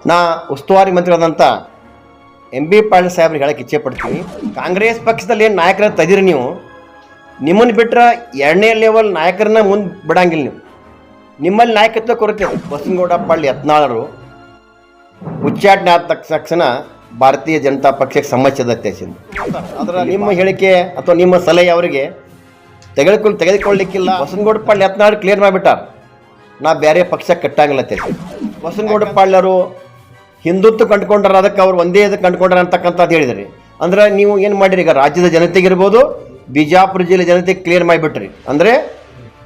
ನಾ ಉಸ್ತುವಾರಿ ಮಂತ್ರಿಯಾದಂಥ M B Patil ಸಾಹೇಬ್ರಿಗೆ ಹೇಳಕ್ಕೆ ಇಚ್ಛೆ ಪಡ್ತೀನಿ. ಕಾಂಗ್ರೆಸ್ ಪಕ್ಷದಲ್ಲಿ ಏನು ನಾಯಕರ ತೆಗೀರಿ ನೀವು, ನಿಮ್ಮನ್ನು ಬಿಟ್ಟರೆ ಎರಡನೇ ಲೆವೆಲ್ ನಾಯಕರನ್ನ ಮುಂದೆ ಬಿಡಂಗಿಲ್ಲ. ನೀವು ನಿಮ್ಮಲ್ಲಿ ನಾಯಕತ್ವ ಕೊರತೆ. ಬಸನಗೌಡ ಪಾಟೀಲ್ ಯತ್ನಾಳರು ಉಚ್ಚಾಟನೆ ಆದ ತಕ್ಷಣ ಭಾರತೀಯ ಜನತಾ ಪಕ್ಷಕ್ಕೆ ಸಮಸ್ಯೆ ಅದರ ನಿಮ್ಮ ಹೇಳಿಕೆ ಅಥವಾ ನಿಮ್ಮ ಸಲಹೆ ಅವರಿಗೆ ತೆಗೆದುಕೊಳ್ಳಿಕ್ಕಿಲ್ಲ. ಬಸನಗೌಡ ಪಾಟೀಲ್ ಯತ್ನಾಳ್ ಕ್ಲಿಯರ್ ಮಾಡಿಬಿಟ್ಟಾರ, ನಾ ಬೇರೆ ಪಕ್ಷ ಕಟ್ಟಂಗಿಲ್ಲ. ಬಸನಗೌಡ ಪಾಟೀಲರು ಹಿಂದುತ್ವ ಕಂಡುಕೊಂಡ್ರ, ಅದಕ್ಕೆ ಅವ್ರು ಒಂದೇ ಇದಕ್ಕೆ ಕಂಡುಕೊಂಡ್ರ ಅಂತಕ್ಕಂಥದ್ದು ಹೇಳಿದ್ರಿ. ಅಂದ್ರೆ ನೀವು ಏನು ಮಾಡಿರಿ, ಈಗ ರಾಜ್ಯದ ಜನತೆಗಿರ್ಬೋದು, ಬಿಜಾಪುರ ಜಿಲ್ಲೆ ಜನತೆಗೆ ಕ್ಲಿಯರ್ ಮಾಡಿಬಿಟ್ರಿ. ಅಂದರೆ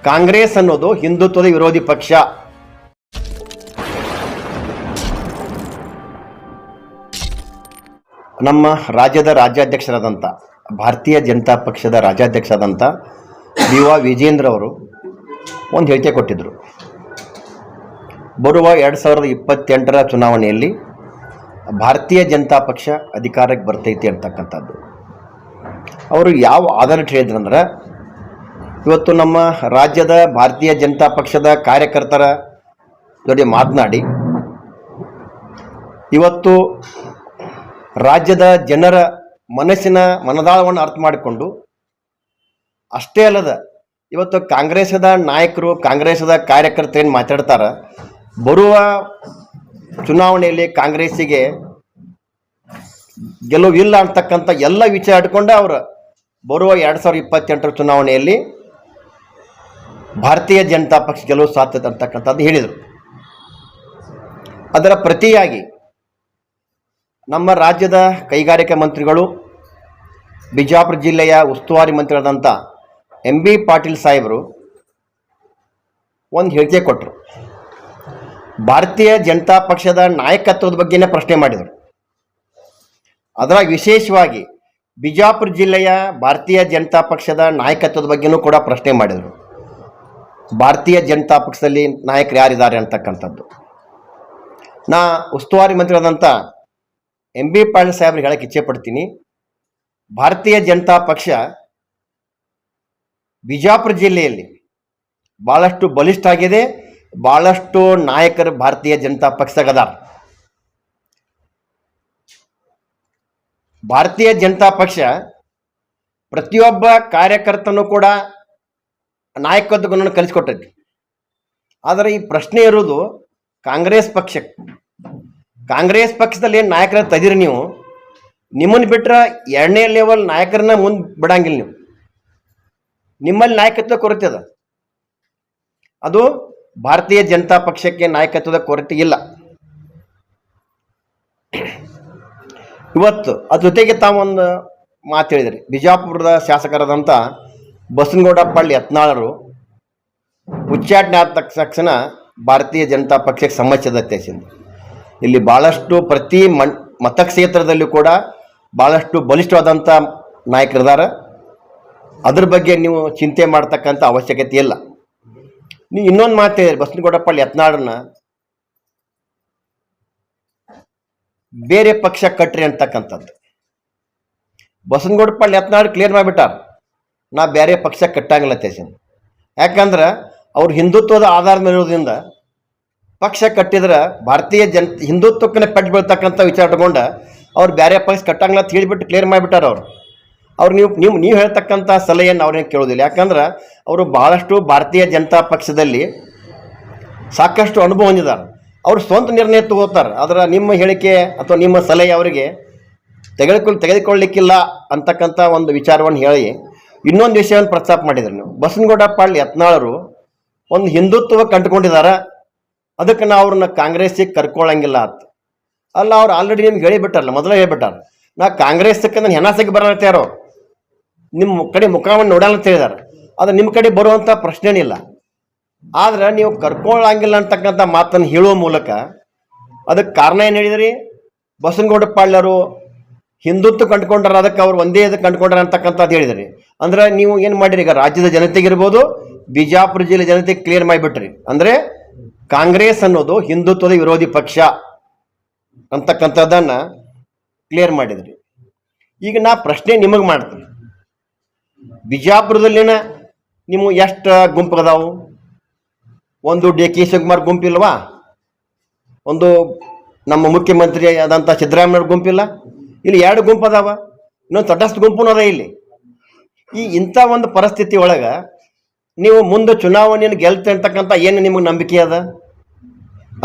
ಕಾಂಗ್ರೆಸ್ ಅನ್ನೋದು ಹಿಂದುತ್ವದ ವಿರೋಧಿ ಪಕ್ಷ. ನಮ್ಮ ರಾಜ್ಯದ ರಾಜ್ಯಾಧ್ಯಕ್ಷರಾದಂಥ, ಭಾರತೀಯ ಜನತಾ ಪಕ್ಷದ ರಾಜ್ಯಾಧ್ಯಕ್ಷರಾದಂಥ B.Y. ವಿಜೇಂದ್ರ ಅವರು ಒಂದು ಹೇಳಿಕೆ ಕೊಟ್ಟಿದ್ದರು. ಬರುವ 2028 ಚುನಾವಣೆಯಲ್ಲಿ ಭಾರತೀಯ ಜನತಾ ಪಕ್ಷ ಅಧಿಕಾರಕ್ಕೆ ಬರ್ತೈತಿ ಅಂತಕ್ಕಂಥದ್ದು. ಅವರು ಯಾವ ಆಧಾರ ಹೇಳಿದ್ರಂದ್ರೆ, ಇವತ್ತು ನಮ್ಮ ರಾಜ್ಯದ ಭಾರತೀಯ ಜನತಾ ಪಕ್ಷದ ಕಾರ್ಯಕರ್ತರ ಜೊತೆ ಮಾತನಾಡಿ ಇವತ್ತು ರಾಜ್ಯದ ಜನರ ಮನದಾಳವನ್ನು ಅರ್ಥ ಮಾಡಿಕೊಂಡು, ಅಷ್ಟೇ ಅಲ್ಲದ ಇವತ್ತು ಕಾಂಗ್ರೆಸ್ದ ನಾಯಕರು, ಕಾಂಗ್ರೆಸ್ದ ಕಾರ್ಯಕರ್ತರು ಏನು ಮಾತಾಡ್ತಾರೆ, ಬರುವ ಚುನಾವಣೆಯಲ್ಲಿ ಕಾಂಗ್ರೆಸ್ಸಿಗೆ ಗೆಲುವು ಇಲ್ಲ ಅಂತಕ್ಕಂಥ ಎಲ್ಲ ವಿಚಾರ ಇಟ್ಕೊಂಡು ಅವರು ಬರುವ 2028 ಚುನಾವಣೆಯಲ್ಲಿ ಭಾರತೀಯ ಜನತಾ ಪಕ್ಷ ಗೆಲುವು ಸಾಧ್ಯತೆ ಅಂತಕ್ಕಂಥದ್ದು ಹೇಳಿದರು. ಅದರ ಪ್ರತಿಯಾಗಿ ನಮ್ಮ ರಾಜ್ಯದ ಕೈಗಾರಿಕಾ ಮಂತ್ರಿಗಳು, ಬಿಜಾಪುರ ಜಿಲ್ಲೆಯ ಉಸ್ತುವಾರಿ ಮಂತ್ರಿಯಾದಂಥ ಎಂ ಬಿ ಪಾಟೀಲ್ ಸಾಹೇಬರು ಒಂದು ಹೇಳಿಕೆ ಕೊಟ್ಟರು. ಭಾರತೀಯ ಜನತಾ ಪಕ್ಷದ ನಾಯಕತ್ವದ ಬಗ್ಗೆನೇ ಪ್ರಶ್ನೆ ಮಾಡಿದರು. ಅದರ ವಿಶೇಷವಾಗಿ ಬಿಜಾಪುರ ಜಿಲ್ಲೆಯ ಭಾರತೀಯ ಜನತಾ ಪಕ್ಷದ ನಾಯಕತ್ವದ ಬಗ್ಗೆನೂ ಕೂಡ ಪ್ರಶ್ನೆ ಮಾಡಿದರು. ಭಾರತೀಯ ಜನತಾ ಪಕ್ಷದಲ್ಲಿ ನಾಯಕರು ಯಾರಿದ್ದಾರೆ ಅಂತಕ್ಕಂಥದ್ದು. ನಾ ಉಸ್ತುವಾರಿ ಮಂತ್ರಿಯಾದಂಥ ಎಂ ಬಿ ಪಾಟೀಲ್ ಸಾಹೇಬ್ರಿಗೆ ಹೇಳಕ್ಕೆ ಇಚ್ಛೆ ಪಡ್ತೀನಿ. ಭಾರತೀಯ ಜನತಾ ಪಕ್ಷ ಬಿಜಾಪುರ ಜಿಲ್ಲೆಯಲ್ಲಿ ಭಾಳಷ್ಟು ಬಲಿಷ್ಠ ಆಗಿದೆ. ಭಾಳಷ್ಟು ನಾಯಕರು ಭಾರತೀಯ ಜನತಾ ಪಕ್ಷದಾಗದಾರ. ಭಾರತೀಯ ಜನತಾ ಪಕ್ಷ ಪ್ರತಿಯೊಬ್ಬ ಕಾರ್ಯಕರ್ತನೂ ಕೂಡ ನಾಯಕತ್ವ ಗುಣವನ್ನು ಕಲಿಸ್ಕೊಟ್ಟೈತಿ. ಆದರೆ ಈ ಪ್ರಶ್ನೆ ಇರೋದು ಕಾಂಗ್ರೆಸ್ ಪಕ್ಷಕ್ಕೆ. ಕಾಂಗ್ರೆಸ್ ಪಕ್ಷದಲ್ಲಿ ಏನು ನಾಯಕರ ತೆಗೀರಿ ನೀವು, ನಿಮ್ಮನ್ನು ಬಿಟ್ಟರೆ ಎರಡನೇ ಲೆವೆಲ್ ನಾಯಕರನ್ನ ಮುಂದೆ ಬಿಡಂಗಿಲ್ಲ. ನೀವು ನಿಮ್ಮಲ್ಲಿ ನಾಯಕತ್ವ ಕೊರತೆ ಅದ. ಅದು ಭಾರತೀಯ ಜನತಾ ಪಕ್ಷಕ್ಕೆ ನಾಯಕತ್ವದ ಕೊರತೆ ಇಲ್ಲ. ಇವತ್ತು ಅದ್ರ ಜೊತೆಗೆ ತಾವೊಂದು ಮಾತು ಹೇಳಿದ್ರಿ. ಬಿಜಾಪುರದ ಶಾಸಕರಾದಂಥ ಬಸನಗೌಡ ಪಾಟೀಲ್ ಯತ್ನಾಳರು ಉಚ್ಚಾಟನೆ ಆದ ತಕ್ಷಣ ಭಾರತೀಯ ಜನತಾ ಪಕ್ಷಕ್ಕೆ ಸಮಸ್ಯೆ. ಇಲ್ಲಿ ಭಾಳಷ್ಟು ಪ್ರತಿ ಮತಕ್ಷೇತ್ರದಲ್ಲೂ ಕೂಡ ಭಾಳಷ್ಟು ಬಲಿಷ್ಠವಾದಂಥ ನಾಯಕರಿದ್ದಾರೆ. ಅದ್ರ ಬಗ್ಗೆ ನೀವು ಚಿಂತೆ ಮಾಡ್ತಕ್ಕಂಥ ಅವಶ್ಯಕತೆ ಇಲ್ಲ. ನೀವು ಇನ್ನೊಂದು ಮಾತು ಹೇಳಿದ್ರಿ, ಬಸನಗೌಡ ಪಾಟೀಲ್ ಯತ್ನಾಳನ್ನ ಬೇರೆ ಪಕ್ಷ ಕಟ್ರಿ ಅಂತಕ್ಕಂಥದ್ದು. ಬಸನಗೌಡ ಪಾಟೀಲ್ ಯತ್ನಾಳ್ ಕ್ಲಿಯರ್ ಮಾಡಿಬಿಟ್ಟಾರ, ನಾ ಬೇರೆ ಪಕ್ಷ ಕಟ್ಟಂಗಿಲ್ಲ. ಯಾಕಂದ್ರೆ ಅವ್ರು ಹಿಂದುತ್ವದ ಆಧಾರದ ಮೇಲೆ ಇರೋದ್ರಿಂದ ಪಕ್ಷ ಕಟ್ಟಿದ್ರೆ ಭಾರತೀಯ ಹಿಂದುತ್ವಕ್ಕೇ ಪಟ್ಟು ಬೀಳ್ತಕ್ಕಂಥ ವಿಚಾರ ಇಟ್ಕೊಂಡು ಅವ್ರು ಬೇರೆ ಪಕ್ಷ ಕಟ್ಟಂಗಿಲ್ಲ ಅಂತ ಹೇಳಿಬಿಟ್ಟು ಕ್ಲಿಯರ್ ಮಾಡಿಬಿಟ್ಟಾರ. ಅವ್ರು ನೀವು ಹೇಳ್ತಕ್ಕಂಥ ಸಲಹೆಯನ್ನು ಅವ್ರೇನು ಕೇಳೋದಿಲ್ಲ. ಯಾಕಂದ್ರೆ ಅವರು ಭಾಳಷ್ಟು ಭಾರತೀಯ ಜನತಾ ಪಕ್ಷದಲ್ಲಿ ಸಾಕಷ್ಟು ಅನುಭವ ಹೊಂದಿದ್ದಾರೆ. ಅವರು ಸ್ವಂತ ನಿರ್ಣಯ ತಗೋತಾರೆ. ಆದರೆ ನಿಮ್ಮ ಹೇಳಿಕೆ ಅಥವಾ ನಿಮ್ಮ ಸಲಹೆ ಅವರಿಗೆ ತೆಗೆದುಕೊಳ್ಳಿಕ್ಕಿಲ್ಲ ಅಂತಕ್ಕಂಥ ಒಂದು ವಿಚಾರವನ್ನು ಹೇಳಿ ಇನ್ನೊಂದು ವಿಷಯವನ್ನು ಪ್ರಸ್ತಾಪ ಮಾಡಿದ್ರು. ನೀವು ಬಸನಗೌಡ ಪಾಟೀಲ್ ಯತ್ನಾಳರು ಒಂದು ಹಿಂದುತ್ವ ಕಂಡುಕೊಂಡಿದ್ದಾರೆ, ಅದಕ್ಕೆ ನಾವು ಅವ್ರನ್ನ ಕಾಂಗ್ರೆಸ್ಸಿಗೆ ಕರ್ಕೊಳ್ಳಂಗಿಲ್ಲ ಅಂತ. ಅಲ್ಲ, ಅವ್ರು ಆಲ್ರೆಡಿ ನಿಮ್ಗೆ ಹೇಳಿಬಿಟ್ಟಾರಲ್ಲ, ಮೊದಲೇ ಹೇಳ್ಬಿಟ್ಟಾರ, ನಾ ಕಾಂಗ್ರೆಸ್ಸಕ್ಕೆ ನನ್ನ ಹೆಣಸಕ್ಕೆ ಬರತ್ತಾರೋ, ನಿಮ್ಮ ಕಡೆ ಮುಖವನ್ನು ನೋಡಲ್ಲ ಅಂತ ಹೇಳಿದಾರೆ. ಅದು ನಿಮ್ಮ ಕಡೆ ಬರುವಂಥ ಪ್ರಶ್ನೆನಿಲ್ಲ. ಆದ್ರೆ ನೀವು ಕರ್ಕೊಳ್ಳಂಗಿಲ್ಲ ಅಂತಕ್ಕಂಥ ಮಾತನ್ನು ಹೇಳುವ ಮೂಲಕ ಅದಕ್ಕೆ ಕಾರಣ ಏನು ಹೇಳಿದ್ರಿ, ಬಸನಗೌಡ ಪಾಟೀಲರು ಹಿಂದುತ್ವ ಕಂಡುಕೊಂಡ್ರ, ಅದಕ್ಕೆ ಅವ್ರು ಒಂದೇ ಇದಕ್ಕೆ ಕಂಡುಕೊಂಡ್ರ ಅಂತಕ್ಕಂಥದ್ದು ಹೇಳಿದ್ರಿ. ಅಂದ್ರೆ ನೀವು ಏನು ಮಾಡಿರಿ, ಈಗ ರಾಜ್ಯದ ಜನತೆಗಿರ್ಬೋದು, ಬಿಜಾಪುರ ಜಿಲ್ಲೆ ಜನತೆಗೆ ಕ್ಲಿಯರ್ ಮಾಡಿಬಿಟ್ರಿ. ಅಂದರೆ ಕಾಂಗ್ರೆಸ್ ಅನ್ನೋದು ಹಿಂದುತ್ವದ ವಿರೋಧಿ ಪಕ್ಷ ಅಂತಕ್ಕಂಥದ್ದನ್ನು ಕ್ಲಿಯರ್ ಮಾಡಿದ್ರಿ. ಈಗ ನಾ ಪ್ರಶ್ನೆ ನಿಮಗೆ ಮಾಡ್ತೀನಿ, ಬಿಜಾಪುರದಲ್ಲಿನ ನಿಮ್ಮ ಎಷ್ಟು ಗುಂಪುಗದಾವು? ಒಂದು ಡಿ ಕೆ ಶಿವಕುಮಾರ್ ಗುಂಪಿಲ್ವಾ, ಒಂದು ನಮ್ಮ ಮುಖ್ಯಮಂತ್ರಿ ಆದಂಥ ಸಿದ್ದರಾಮಯ್ಯ ಗುಂಪಿಲ್ಲ, ಇಲ್ಲಿ 2 ಗುಂಪು ಅದಾವ, ಇನ್ನೊಂದು ತಟಸ್ಥ ಗುಂಪು ಅದ ಇಲ್ಲಿ. ಇಂಥ ಒಂದು ಪರಿಸ್ಥಿತಿ ಒಳಗೆ ನೀವು ಮುಂದೆ ಚುನಾವಣೆಯನ್ನು ಗೆಲ್ತೆ ಅಂತಕ್ಕಂಥ ಏನು ನಿಮಗೆ ನಂಬಿಕೆ ಅದ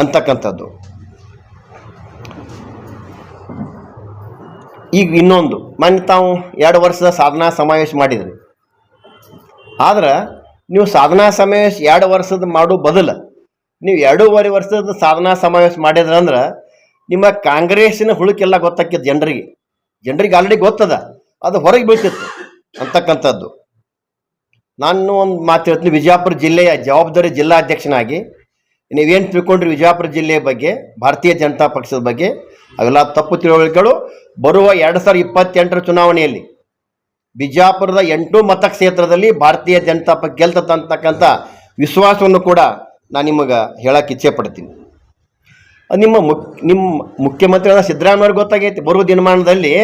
ಅಂತಕ್ಕಂಥದ್ದು. ಈಗ ಇನ್ನೊಂದು, ಮೊನ್ನೆ ತಾವು 2 ವರ್ಷದ ಸಾಧನಾ ಸಮಾವೇಶ ಮಾಡಿದ್ರಿ. ಆದ್ರೆ ನೀವು ಸಾಧನಾ ಸಮಾವೇಶ 2 ವರ್ಷದ ಮಾಡೋ ಬದಲು ನೀವು 2.5 ವರ್ಷದ ಸಾಧನಾ ಸಮಾವೇಶ ಮಾಡಿದ್ರಂದ್ರೆ ನಿಮ್ಮ ಕಾಂಗ್ರೆಸ್ಸಿನ ಹುಳುಕೆಲ್ಲ ಗೊತ್ತಾಕಿತ್ತು ಜನರಿಗೆ ಆಲ್ರೆಡಿ ಗೊತ್ತದ, ಅದು ಹೊರಗೆ ಬೀಳ್ತಿತ್ತು ಅಂತಕ್ಕಂಥದ್ದು. ನಾನು ಒಂದು ಮಾತು ಹೇಳ್ತೀನಿ, ವಿಜಯಪುರ ಜಿಲ್ಲೆಯ ಜವಾಬ್ದಾರಿ ಜಿಲ್ಲಾಧ್ಯಕ್ಷನಾಗಿ ನೀವೇನು ತಿಳ್ಕೊಂಡ್ರಿ ವಿಜಯಪುರ ಜಿಲ್ಲೆಯ ಬಗ್ಗೆ, ಭಾರತೀಯ ಜನತಾ ಪಕ್ಷದ ಬಗ್ಗೆ, ಅವೆಲ್ಲ ತಪ್ಪು ತಿಳುವಳಿಕೆಗಳು. ಬರುವ 2028 ಚುನಾವಣೆಯಲ್ಲಿ ಬಿಜಾಪುರದ 8 ಮತಕ್ಷೇತ್ರದಲ್ಲಿ ಭಾರತೀಯ ಜನತಾ ಪಕ್ಷ ಗೆಲ್ತಕ್ಕಂಥ ವಿಶ್ವಾಸವನ್ನು ಕೂಡ ನಾನು ನಿಮಗೆ ಹೇಳಕ್ಕೆ ಇಚ್ಛೆ ಪಡ್ತೀನಿ. ನಿಮ್ಮ ಮುಖ್ಯಮಂತ್ರಿಗಳ ಸಿದ್ದರಾಮಯ್ಯವ್ರಿಗೆ ಗೊತ್ತಾಗೈತಿ, ಬರುವ ದಿನಮಾನದಲ್ಲಿ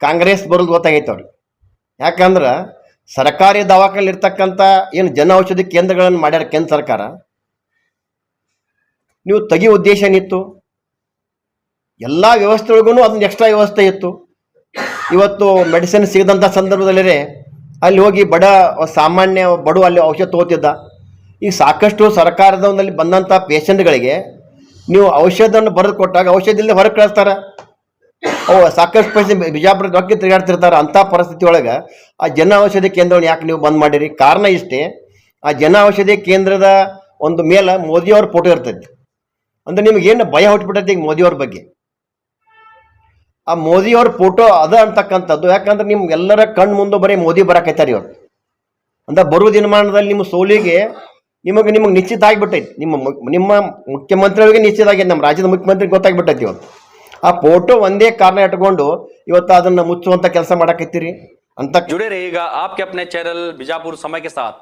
ಕಾಂಗ್ರೆಸ್ ಬರೋದು ಗೊತ್ತಾಗೈತೆ ಅವ್ರಿಗೆ. ಯಾಕಂದ್ರೆ ಸರ್ಕಾರಿ ದವಾಖಾನೆ ಇರ್ತಕ್ಕಂಥ ಏನು ಜನ ಔಷಧಿ ಕೇಂದ್ರಗಳನ್ನು ಮಾಡ್ಯಾರ ಕೇಂದ್ರ ಸರ್ಕಾರ, ನೀವು ತೆಗಿ ಉದ್ದೇಶ ಏನಿತ್ತು? ಎಲ್ಲ ವ್ಯವಸ್ಥೆಗಳಿಗೂ ಅದೊಂದು ಎಕ್ಸ್ಟ್ರಾ ವ್ಯವಸ್ಥೆ ಇತ್ತು. ಇವತ್ತು ಮೆಡಿಸಿನ್ ಸಿಗದಂಥ ಸಂದರ್ಭದಲ್ಲೇ ಅಲ್ಲಿ ಹೋಗಿ ಸಾಮಾನ್ಯ ಬಡ ಅಲ್ಲಿ ಔಷಧ ತೊಗೋತಿದ್ದ. ಈಗ ಸಾಕಷ್ಟು ಸರ್ಕಾರದ ಒಂದಲ್ಲಿ ಬಂದಂಥ ಪೇಷಂಟ್ಗಳಿಗೆ ನೀವು ಔಷಧವನ್ನು ಬರೆದು ಕೊಟ್ಟಾಗ ಔಷಧ ಇಲ್ಲದೆ ಹೊರಗೆ ಕಳಿಸ್ತಾರೆ. ಸಾಕಷ್ಟು ಪೇಷಂಟ್ ಬಿಜಾಪುರ ಡಾಕ್ಟರ್ ತಿರುಗಾಡ್ತಿರ್ತಾರೆ. ಅಂಥ ಪರಿಸ್ಥಿತಿ ಒಳಗೆ ಆ ಜನ ಔಷಧಿ ಕೇಂದ್ರವನ್ನು ಯಾಕೆ ನೀವು ಬಂದ್ ಮಾಡಿರಿ? ಕಾರಣ ಇಷ್ಟೇ, ಆ ಜನ ಔಷಧಿ ಕೇಂದ್ರದ ಒಂದು ಮೇಲೆ ಮೋದಿಯವ್ರ ಫೋಟೋ ಇರ್ತೈತಿ. ಅಂದ್ರೆ ನಿಮಗೇನು ಭಯ ಹುಟ್ಟುಬಿಟ್ಟೈತಿ ಈಗ ಮೋದಿಯವ್ರ ಬಗ್ಗೆ. ಆ ಮೋದಿಯವ್ರ ಫೋಟೋ ಅದ ಅಂತಕ್ಕಂಥದ್ದು. ಯಾಕಂದ್ರೆ ನಿಮ್ಗೆಲ್ಲರ ಕಣ್ಣು ಮುಂದೆ ಬರೀ ಮೋದಿ ಬರಾಕೈತಾರೆ ಇವತ್ತು. ಅಂದ್ರೆ ಬರುವ ದಿನಮಾನದಲ್ಲಿ ನಿಮ್ಮ ಸೋಲಿಗೆ ನಿಮಗೆ ನಿಶ್ಚಿತ ಆಗಿಬಿಟ್ಟೈತಿ. ನಿಮ್ಮ ಮುಖ್ಯಮಂತ್ರಿಯವರಿಗೆ ನಿಶ್ಚಿತ ಆಗೈತೆ, ನಮ್ಮ ರಾಜ್ಯದ ಮುಖ್ಯಮಂತ್ರಿಗೆ ಗೊತ್ತಾಗ್ಬಿಟ್ಟೈತಿ ಇವತ್ತು. ಆ ಫೋಟೋ ಒಂದೇ ಕಾರಣ ಇಟ್ಕೊಂಡು ಇವತ್ತು ಅದನ್ನು ಮುಚ್ಚುವಂತ ಕೆಲಸ ಮಾಡಕತ್ತೀರಿ ಅಂತ. जुड़े रहिएगा आपके अपने चैनल बीजापुर समय के साथ।